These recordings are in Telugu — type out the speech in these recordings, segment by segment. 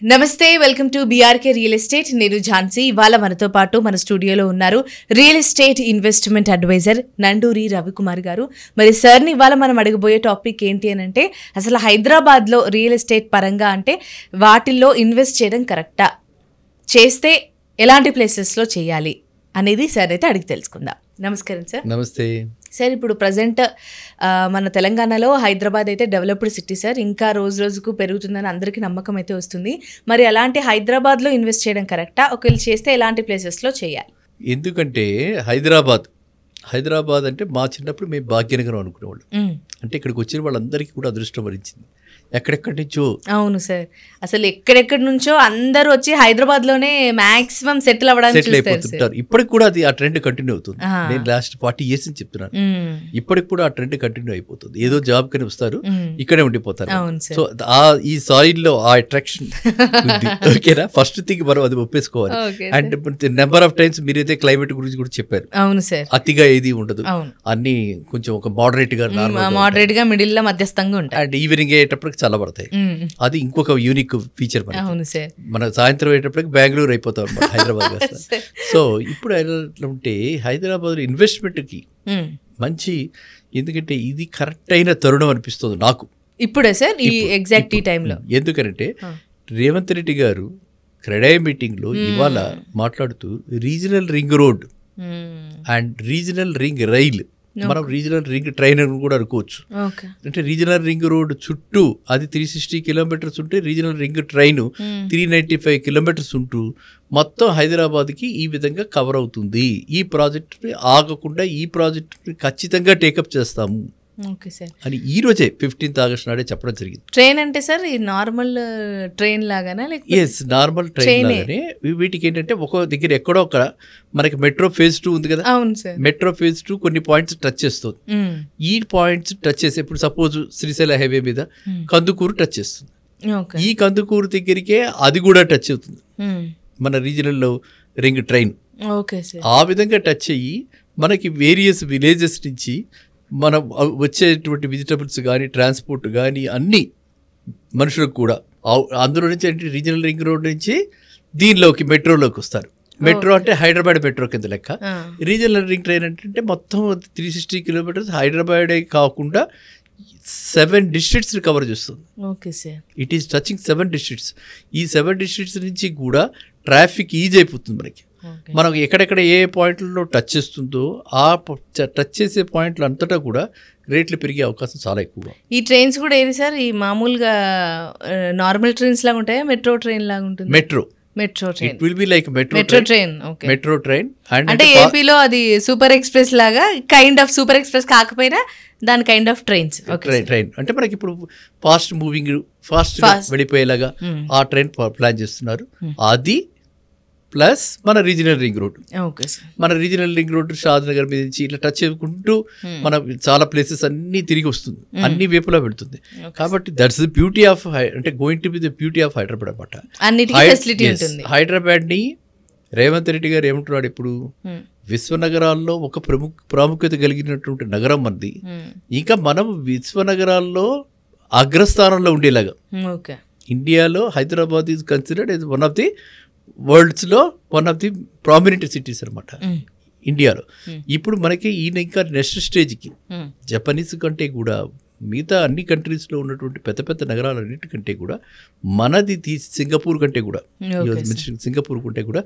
నమస్తే, welcome to BRK real estate. నేను ఝాన్సీ. ఇవాళ మనతో పాటు మన స్టూడియోలో ఉన్నారు real estate investment advisor Nanduri Ravikumar గారు. మరి సార్ని ఇవాళ మనం అడగబోయే టాపిక్ ఏంటి అని అంటే, అసలు హైదరాబాద్లో రియల్ ఎస్టేట్ పరంగా అంటే వాటిల్లో ఇన్వెస్ట్ చేయడం కరెక్టా, చేస్తే ఎలాంటి ప్లేసెస్లో చేయాలి అనేది సార్ అయితే అడిగి తెలుసుకుందాం. నమస్కారం సార్. నమస్తే సార్. ఇప్పుడు ప్రజెంట్ మన తెలంగాణలో హైదరాబాద్ అయితే డెవలప్డ్ సిటీ సార్, ఇంకా రోజు రోజుకు పెరుగుతుందని అందరికీ నమ్మకం అయితే వస్తుంది. మరి అలాంటి హైదరాబాద్లో ఇన్వెస్ట్ చేయడం కరెక్టా, ఒకవేళ చేస్తే ఎలాంటి ప్లేసెస్లో చేయాలి? ఎందుకంటే హైదరాబాద్ అంటే మా చిన్నప్పుడు మేము భాగ్యనగరం అనుకునేవాళ్ళం. అంటే ఇక్కడికి వచ్చిన వాళ్ళందరికీ కూడా అదృష్టం వరించింది. ఎక్కడెక్కడి నుంచో. అవును సార్, అసలు ఎక్కడెక్కడి నుంచో అందరూ వచ్చి హైదరాబాద్లోనే మాక్సిమం సెటిల్ అయిపోతుంటారు. ఇప్పటికి కూడా అది ఆ ట్రెండ్ కంటిన్యూ అవుతుంది. నేను లాస్ట్ 40 years అని చెప్తున్నాను. ఇప్పటికి కూడా ఆ ట్రెండ్ కంటిన్యూ అయిపోతుంది. ఏదో జాబ్ కని వస్తారు, ఇక్కడే ఉండిపోతారు. సో ఈ సాయిల్ లో ఆ అట్రాక్షన్ ఓకేనా, ఫస్ట్ థింగ్ మనం అది ఒప్పేసుకోవాలి. అండ్ నెంబర్ ఆఫ్ టైమ్స్ మీరైతే క్లైమేట్ గురించి కూడా చెప్పారు. అవును సార్, అతిగా ఏది ఉండదు, అన్ని కొంచెం ఒక మోడరేట్ గా మిడిల్ లో మధ్యస్థంగా ఉంటాయి. అండ్ ఈవినింగ్ అయ్యేటప్పటికి చల్లబడతాయి. అది ఇంకొక యూనిక్ ఫీచర్. మన సాయంత్రం అయ్యేటప్పటికి బెంగళూరు అయిపోతాం అనమాట, హైదరాబాద్. సో ఇప్పుడు ఎలా ఉంటే హైదరాబాద్ ఇన్వెస్ట్మెంట్ కి మంచి, ఎందుకంటే ఇది కరెక్ట్ అయిన తరుణం అనిపిస్తుంది నాకు ఇప్పుడే సార్, ఈ ఎగ్జాక్ట్ ఈ టైంలో. ఎందుకంటే రేవంత్ రెడ్డి గారు క్రెడై మీటింగ్ లో ఇవాళ మాట్లాడుతూ regional ring road and regional ring rail, మనం రీజనల్ రింగ్ ట్రైన్ అని కూడా అనుకోవచ్చు. అంటే రీజనల్ రింగ్ రోడ్ చుట్టూ అది 360 kilometers ఉంటే, రీజనల్ రింగ్ ట్రైన్ 395 kilometers ఉంటూ మొత్తం హైదరాబాద్కి ఈ విధంగా కవర్ అవుతుంది. ఈ ప్రాజెక్ట్ని ఆగకుండా ఈ ప్రాజెక్ట్ని ఖచ్చితంగా టేకప్ చేస్తాము అని ఈ రోజే 15th August నాడే చెప్పడం జరిగింది. ట్రైన్ అంటే సార్ ఈ నార్మల్ ట్రైన్ లాగానా? ఎస్, నార్మల్ ట్రైన్ లాగానే. వీటికి ఏంటంటే ఒక దగ్గర ఎక్కడో ఒక మనకి మెట్రో phase 2 ఉంది కదా. మెట్రో phase 2 కొన్ని పాయింట్స్ టచ్ చేస్తుంది. ఈ పాయింట్స్ టచ్ చేసి, ఇప్పుడు సపోజ్ శ్రీశైల హైవే మీద కందుకూరు టచ్ చేస్తుంది. ఈ కందుకూరు దగ్గరికే అది కూడా టచ్ అవుతుంది మన రీజనల్ రింగ్ ట్రైన్. ఆ విధంగా టచ్ అయ్యి మనకి వేరియస్ విలేజెస్ నుంచి మనం వచ్చేటువంటి వెజిటబుల్స్ కానీ, ట్రాన్స్పోర్ట్ కానీ, అన్ని మనుషులకు కూడా అందులో నుంచి అంటే రీజనల్ రింగ్ రోడ్ నుంచి దీనిలోకి మెట్రోలోకి వస్తారు. మెట్రో అంటే హైదరాబాద్ మెట్రో కింద లెక్క. రీజనల్ రింగ్ ట్రైన్ అంటే మొత్తం 360 kilometers హైదరాబాదే కాకుండా 7 districts కవర్ చేస్తుంది. It is touching 7 districts. ఈ 7 districts నుంచి కూడా ట్రాఫిక్ ఈజీ అయిపోతుంది మనకి. మనం ఎక్కడెక్కడ ఏ పాయింట్లలో టచ్ చేస్తుందో ఆ టచ్ చేసే పాయింట్లు అంతటా కూడా రేట్లు పెరిగే అవకాశం చాలా ఎక్కువగా. ఈ ట్రైన్స్ కూడా ఏది సార్, ఈ మామూలుగా నార్మల్ ట్రైన్స్ లాగా ఉంటాయా, మెట్రో ట్రైన్ లాగా ఉంటుంది? Metro train. It will be like metro train. అంటే ఏపీలో అది సూపర్ ఎక్స్ప్రెస్ లాగా, కైండ్ ఆఫ్ సూపర్ ఎక్స్ప్రెస్ కాకపోయినా దాని కైండ్ ఆఫ్ ట్రైన్స్. ట్రైన్ అంటే మనకి ఇప్పుడు ఫాస్ట్ మూవింగ్, ఫాస్ట్ వెళ్ళిపోయేలాగా ఆ ట్రైన్ ప్లాన్ చేస్తున్నారు. అది ప్లస్ మన రీజనల్ రింగ్ రోడ్. మన రీజనల్ రింగ్ రోడ్ షాద్ నగర్ మీద నుంచి ఇట్లా టచ్ చేసుకుంటూ మన చాలా ప్లేసెస్ అన్ని తిరిగి వస్తుంది, అన్ని వైపులా పెడుతుంది. కాబట్టి దట్స్ ది బ్యూటీ ఆఫ్, అంటే going to be the beauty of Hyderabad అన్నమాట. హైదరాబాద్ ని రేవంత్ రెడ్డి గారు ఏమంటున్నాడు, ఇప్పుడు విశ్వనగరాల్లో ఒక ప్రాముఖ్యత కలిగినటువంటి నగరం మనది. ఇంకా మనం విశ్వనగరాల్లో అగ్రస్థానంలో ఉండేలాగా ఇండియాలో Hyderabad is considered as one of the వరల్డ్స్లో one of the prominent cities అనమాట ఇండియాలో. ఇప్పుడు మనకి ఈయన ఇంకా నెక్స్ట్ స్టేజ్కి జపనీస్ కంటే కూడా, మిగతా అన్ని కంట్రీస్లో ఉన్నటువంటి పెద్ద పెద్ద నగరాలన్నిటికంటే కూడా మనది సింగపూర్ కంటే కూడా, సింగపూర్ కంటే కూడా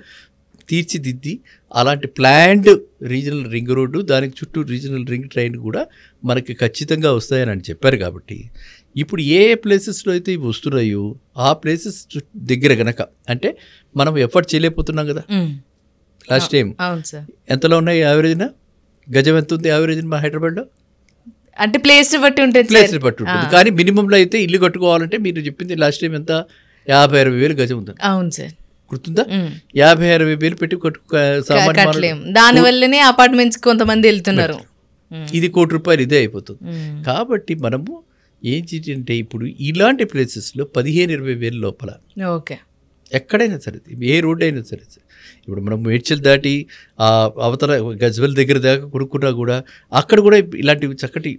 తీర్చిదిద్ది అలాంటి ప్లాన్డ్ రీజనల్ రింగ్ రోడ్డు, దానికి చుట్టూ రీజనల్ రింగ్ ట్రైన్ కూడా మనకి ఖచ్చితంగా వస్తాయని అని చెప్పారు. కాబట్టి ఇప్పుడు ఏ ప్లేసెస్లో అయితే ఇవి వస్తున్నాయో ఆ ప్లేసెస్ దగ్గర గనక, అంటే మనం ఎఫర్ట్ చేయలేకపోతున్నాం కదా. లాస్ట్ టైం ఎంతలో ఉన్నాయి యావరేజ్న, గజం ఎంత ఉంది యావరేజ్ మా హైదరాబాద్లో? అంటే ప్లేస్ బట్టి ఉంటుంది. కానీ మినిమంలో అయితే ఇల్లు కట్టుకోవాలంటే మీరు చెప్పింది లాస్ట్ టైం ఎంత, 50,000-60,000 గజం ఉంది. అవును సార్, గుర్తుందా? 50,000-60,000 పెట్టి కట్టుకోలేం. దాని వల్లనే అపార్ట్మెంట్స్ కొంతమంది వెళ్తున్నారు. ఇది ₹1,00,00,000 ఇదే అయిపోతుంది. కాబట్టి మనము ఏంటంటే ఇప్పుడు ఇలాంటి ప్లేసెస్లో 15,000-20,000 లోపల ఎక్కడైనా సరే, ఏ రోడ్డు అయినా సరే. ఇప్పుడు మనం మేడ్చల్ దాటి అవతల గజ్వెల్ దగ్గర దాకా కొనుక్కున్నా కూడా అక్కడ కూడా ఇలాంటివి చక్కటి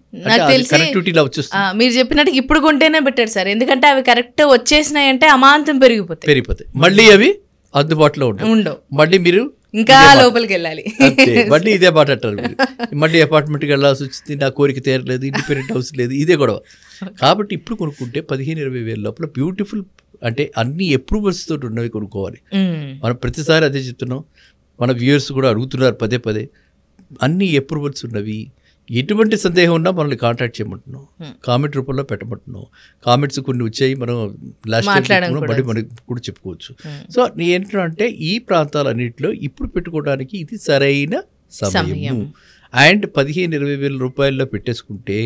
కనెక్టివిటీ ఇలా వచ్చేస్తుంది. మీరు చెప్పినట్టు ఇప్పుడు కొంటేనే బెటర్ సార్, ఎందుకంటే అవి కరెక్ట్ వచ్చేసినాయంటే అమాంతం పెరిగిపోతాయి, మళ్ళీ అవి అందుబాటులో ఉండవు, మళ్ళీ మీరు ఇంకా లోపలికి వెళ్ళాలి, మళ్ళీ ఇదే మాట అంటారు మీరు, మళ్ళీ అపార్ట్మెంట్కి వెళ్ళాల్సి వచ్చింది, నా కోరిక తీరలేదు, ఇండిపెండెంట్ హౌస్ లేదు, ఇదే గొడవ. కాబట్టి ఇప్పుడు కొనుక్కుంటే 15-20 వేల లోపల బ్యూటిఫుల్, అంటే అన్ని అప్రూవల్స్ తోటి ఉన్నవి కొనుక్కోవాలి. మనం ప్రతిసారి అదే చెప్తున్నాం, మన వ్యూయర్స్ కూడా అడుగుతున్నారు పదే, అన్ని అప్రూవల్స్ ఉన్నవి, ఎటువంటి సందేహం ఉన్నా మనల్ని కాంటాక్ట్ చేయమంటున్నాం, కామెంట్ రూపంలో పెట్టమంటున్నాం. కామెంట్స్ కొన్ని వచ్చాయి, మనం లాస్ట్ మళ్ళీ మనకి కూడా చెప్పుకోవచ్చు. సో ఏంటంటే ఈ ప్రాంతాలన్నింటిలో ఇప్పుడు పెట్టుకోవడానికి ఇది సరైన సమయం. అండ్ 15-20 వేల రూపాయల్లో పెట్టేసుకుంటే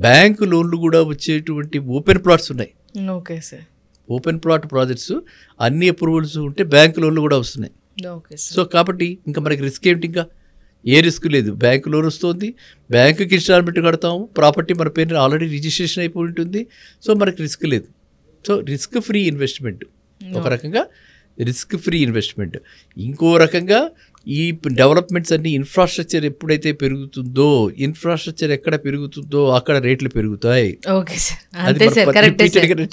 బ్యాంకు లోన్లు కూడా వచ్చేటువంటి ఓపెన్ ప్లాట్స్ ఉన్నాయి. Okay sir, open plot projects అన్ని అప్రూవల్స్ ఉంటే బ్యాంకు లోన్లు కూడా వస్తున్నాయి. సో కాబట్టి ఇంకా మనకి రిస్క్ ఏమిటి, ఇంకా ఏ రిస్క్ లేదు. బ్యాంకు లోన్ వస్తుంది, బ్యాంకుకి ఇన్స్టాల్మెంట్ కడతాము, ప్రాపర్టీ మన పేరు ఆల్రెడీ రిజిస్ట్రేషన్ అయిపోయి ఉంటుంది. సో మనకి రిస్క్ లేదు. సో రిస్క్ ఫ్రీ ఇన్వెస్ట్మెంట్, ఒక రకంగా రిస్క్ ఫ్రీ ఇన్వెస్ట్మెంట్. ఇంకో రకంగా ఈ డెవలప్మెంట్స్ అన్ని ఇన్ఫ్రాస్ట్రక్చర్ ఎప్పుడైతే పెరుగుతుందో, ఇన్ఫ్రాస్ట్రక్చర్ ఎక్కడ పెరుగుతుందో అక్కడ రేట్లు పెరుగుతాయి.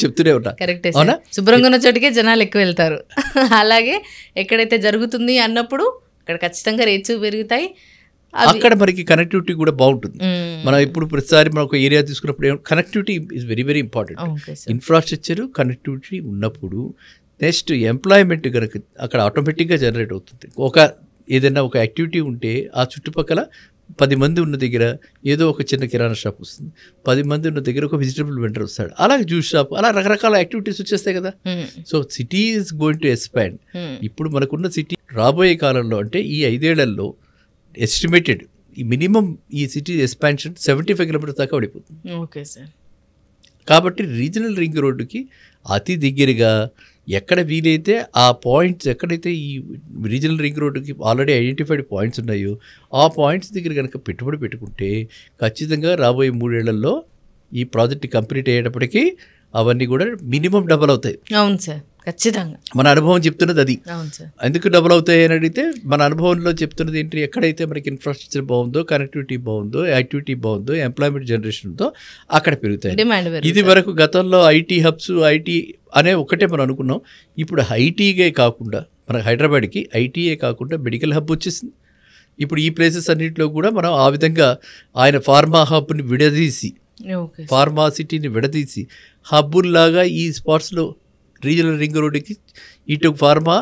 చెప్తూనే ఉన్నా, అవునా? శుభ్రంగా ఉన్న చోటికే జనాలు ఎక్కువ వెళ్తారు. అలాగే ఎక్కడైతే జరుగుతుంది అన్నప్పుడు అక్కడ ఖచ్చితంగా రేట్స్ పెరుగుతాయి. అక్కడ మనకి కనెక్టివిటీ కూడా బాగుంటుంది. మనం ఇప్పుడు ప్రతిసారి మనం ఒక ఏరియా తీసుకున్నప్పుడు connectivity is very very important. Infrastructure connectivity ఉన్నప్పుడు నెక్స్ట్ ఎంప్లాయ్మెంట్ కనుక అక్కడ ఆటోమేటిక్గా జనరేట్ అవుతుంది. ఏదైనా ఒక యాక్టివిటీ ఉంటే ఆ చుట్టుపక్కల 10 మంది ఉన్న దగ్గర ఏదో ఒక చిన్న కిరాణా షాప్ వస్తుంది, 10 మంది ఉన్న దగ్గర ఒక వెజిటబుల్ వెండర్ వస్తాడు, అలా జ్యూస్ షాప్, అలా రకరకాల యాక్టివిటీస్ వచ్చేస్తాయి కదా. So city is going to expand. ఇప్పుడు మనకున్న సిటీ రాబోయే కాలంలో, అంటే ఈ 5 ఏళ్లలో ఎస్టిమేటెడ్ ఈ మినిమం ఈ సిటీ ఎక్స్పాన్షన్ 75 కిలోమీటర్స్ దాకా పడిపోతుంది. Okay sir. కాబట్టి రీజనల్ రింగ్ రోడ్డుకి అతి దగ్గరగా ఎక్కడ వీలైతే ఆ పాయింట్స్, ఎక్కడైతే ఈ రీజనల్ రింగ్ రోడ్డుకి ఆల్రెడీ ఐడెంటిఫైడ్ పాయింట్స్ ఉన్నాయో ఆ పాయింట్స్ దగ్గర కనుక పెట్టుబడి పెట్టుకుంటే ఖచ్చితంగా రాబోయే 3 ఏళ్లలో ఈ ప్రాజెక్ట్ కంప్లీట్ అయ్యేటప్పటికీ అవన్నీ కూడా మినిమం డబల్ అవుతాయి. అవును సార్, ఖచ్చితంగా మన అనుభవం చెప్తున్నది అది. ఎందుకు డబుల్ అవుతాయి అని అడిగితే మన అనుభవంలో చెప్తున్నది ఏంటి, ఎక్కడైతే మనకి ఇన్ఫ్రాస్ట్రక్చర్ బాగుందో, కనెక్టివిటీ బాగుందో, యాక్టివిటీ బాగుందో, ఎంప్లాయ్మెంట్ జనరేషన్ ఉందో అక్కడ పెరుగుతాయి. ఇది వరకు గతంలో ఐటీ హబ్స్, ఐటీ అనే ఒకటే మనం అనుకున్నాం. ఇప్పుడు ఐటీగే కాకుండా మన హైదరాబాద్కి ఐటీఏ కాకుండా మెడికల్ హబ్ వచ్చేసింది. ఇప్పుడు ఈ ప్లేసెస్ అన్నింటిలో కూడా మనం ఆ విధంగా ఆయన ఫార్మా హబ్ని విడదీసి, ఫార్మా సిటీని విడదీసి హబ్బుల్లాగా ఈ స్పాట్స్లో రీజనల్ రింగ్ రోడ్డుకి ఇటు ఫార్మా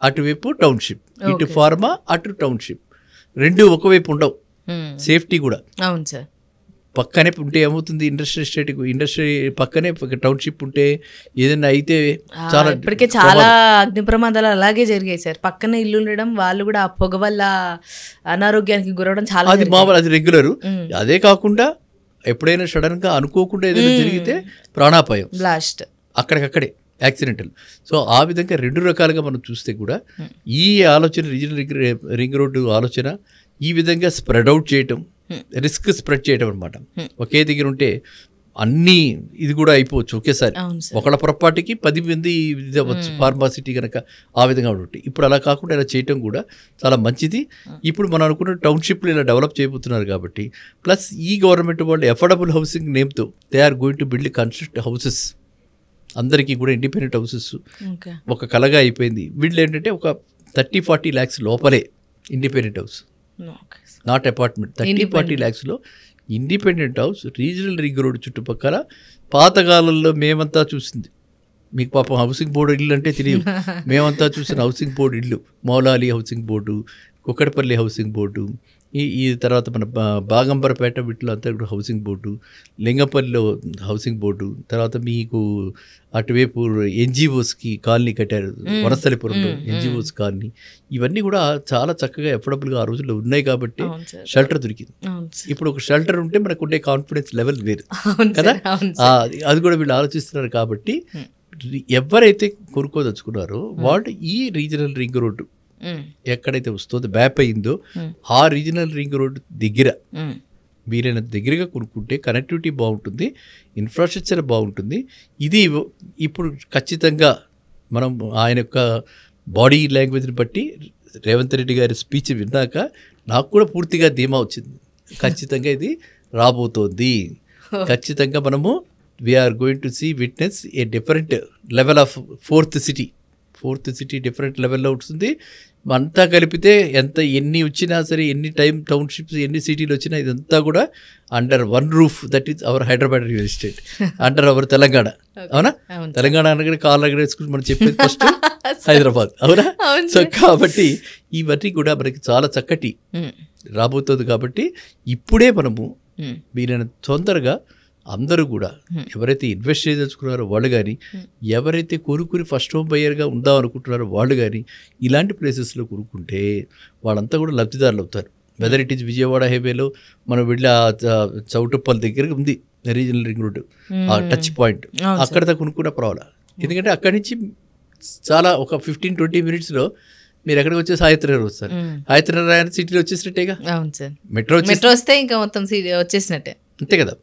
అటువైపు టౌన్షిప్, ఇటు ఫార్మా అటు టౌన్షిప్, రెండు ఒకవైపు ఉండవు. సేఫ్టీ కూడా. అవును సార్. పక్కనే ఉంటే ఏమవుతుంది, ఇండస్ట్రీ పక్కనే టౌన్షిప్ ఉంటే ఏదైనా అయితే చాలా, ఇప్పటికే చాలా అగ్ని ప్రమాదాలు అలాగే జరిగాయి సార్. పక్కనే ఇల్లు ఉండడం, వాళ్ళు కూడా ఆ పొగ వల్ల అనారోగ్యానికి గురవడం చాలా, అది మామూలు, అది రెగ్యులర్. అదే కాకుండా ఎప్పుడైనా సడన్ గా అనుకోకుండా ఏదైనా జరిగితే ప్రాణాపాయం, బ్లాస్ట్, అక్కడికక్కడే యాక్సిడెంటల్. సో ఆ విధంగా రెండు రకాలుగా మనం చూస్తే కూడా ఈ ఆలోచన, రీజనల్ రింగ్ రోడ్డు ఆలోచన ఈ విధంగా స్ప్రెడ్ అవుట్ చేయటం, రిస్క్ స్ప్రెడ్ చేయడం అనమాట. ఒకే దగ్గర ఉంటే అన్నీ ఇది కూడా అయిపోవచ్చు ఒకేసారి. ఒకళ్ళ పొరపాటికి 10 మంది ఇది అవ్వచ్చు ఫార్మాసిటీ కనుక ఆ విధంగా ఉంటుంది. ఇప్పుడు అలా కాకుండా ఇలా చేయటం కూడా చాలా మంచిది. ఇప్పుడు మనం అనుకున్న టౌన్షిప్లు ఇలా డెవలప్ చేయబోతున్నారు కాబట్టి, ప్లస్ ఈ గవర్నమెంట్ వాళ్ళు అఫోర్డబుల్ హౌసింగ్ నేమ్తో they are going to build construct houses. అందరికీ కూడా ఇండిపెండెంట్ హౌసెస్ ఒక కలగా అయిపోయింది. వీళ్ళు ఏంటంటే ఒక 30-40 lakhs లోపలే ఇండిపెండెంట్ హౌస్, నాట్ అపార్ట్మెంట్. 30-40 lakhsలో independent house regional ring road చుట్టుపక్కల. పాతకాలంలో మేమంతా చూసింది, మీకు పాపం హౌసింగ్ బోర్డు ఇల్లు అంటే తెలియదు, మేమంతా చూసిన హౌసింగ్ బోర్డు ఇల్లు, Moula Ali housing board, Kukkadapalli housing board, ఈ తర్వాత మన బాగంబరపేట వీటిలో అంతా కూడా హౌసింగ్ బోర్డు, లింగపల్లిలో హౌసింగ్ బోర్డు, తర్వాత మీకు అటువైపు ఎన్జిఓస్కి కాలనీ కట్టారు, వనస్థలిపురంలో ఎన్జిఓస్ కాలనీ. ఇవన్నీ కూడా చాలా చక్కగా అఫోర్డబుల్గా ఆ రోజుల్లో ఉన్నాయి కాబట్టి షెల్టర్ దొరికింది. ఇప్పుడు ఒక షెల్టర్ ఉంటే మనకు ఉండే కాన్ఫిడెన్స్ లెవెల్ వేరు కదా, అది కూడా వీళ్ళు ఆలోచిస్తున్నారు. కాబట్టి ఎవరైతే కొనుక్కోదలుచుకున్నారో వాళ్ళు ఈ రీజనల్ రింగ్ రోడ్డు ఎక్కడైతే వస్తుందో మ్యాప్ అయిందో ఆ రీజనల్ రింగ్ రోడ్ దగ్గర వీలైనంత దగ్గరగా కొనుక్కుంటే కనెక్టివిటీ బాగుంటుంది, ఇన్ఫ్రాస్ట్రక్చర్ బాగుంటుంది. ఇది ఇప్పుడు ఖచ్చితంగా మనం ఆయన యొక్క బాడీ లాంగ్వేజ్ని బట్టి రేవంత్ రెడ్డి గారి స్పీచ్ విన్నాక నాకు కూడా పూర్తిగా ధీమా వచ్చింది. ఖచ్చితంగా ఇది రాబోతోంది, ఖచ్చితంగా మనము we are going to see witness a different level of fourth city different లెవెల్లో ఉంటుంది. అంతా కలిపితే ఎన్ని వచ్చినా సరే, ఎన్ని టౌన్షిప్స్ ఎన్ని సిటీలు వచ్చినా ఇదంతా కూడా under one roof, that is our Hyderabad real estate, under hour Telangana. అవునా? తెలంగాణ అనగానే కాళ్ళు వేసుకుని మనం చెప్పేది ఫస్ట్ హైదరాబాద్. అవునా? సో కాబట్టి ఇవన్నీ కూడా మనకి చాలా చక్కటి రాబోతుంది. కాబట్టి ఇప్పుడే మనము వీలైన తొందరగా అందరూ కూడా ఎవరైతే ఇన్వెస్ట్ చేయదలుచుకున్నారో వాళ్ళు కానీ, ఎవరైతే కొనుక్కుని ఫస్ట్ హోమ్ బయ్యర్గా ఉందాం అనుకుంటున్నారో వాళ్ళు కానీ ఇలాంటి ప్లేసెస్లో కొనుక్కుంటే వాళ్ళంతా కూడా లబ్ధిదారులు అవుతారు. వెదర్ ఇట్ ఈజ్ విజయవాడ హైవేలో మనం వెళ్ళి చౌటుప్పల్ దగ్గర ఉంది రీజనల్ రింగ్ రోడ్, ఆ టచ్ పాయింట్, అక్కడ దాకా కొనుక్కున్న పర్వాలా. ఎందుకంటే అక్కడి నుంచి చాలా ఒక 15-20 మినిట్స్లో మీరు ఎక్కడికి వచ్చేసి హాయత్నగర్ వస్తారు. హాయత్నగర్ సిటీలో వచ్చేసినట్టేగా. అవును సార్, మెట్రో వస్తే ఇంకా మొత్తం వచ్చేసినట్టే, అంతే కదా.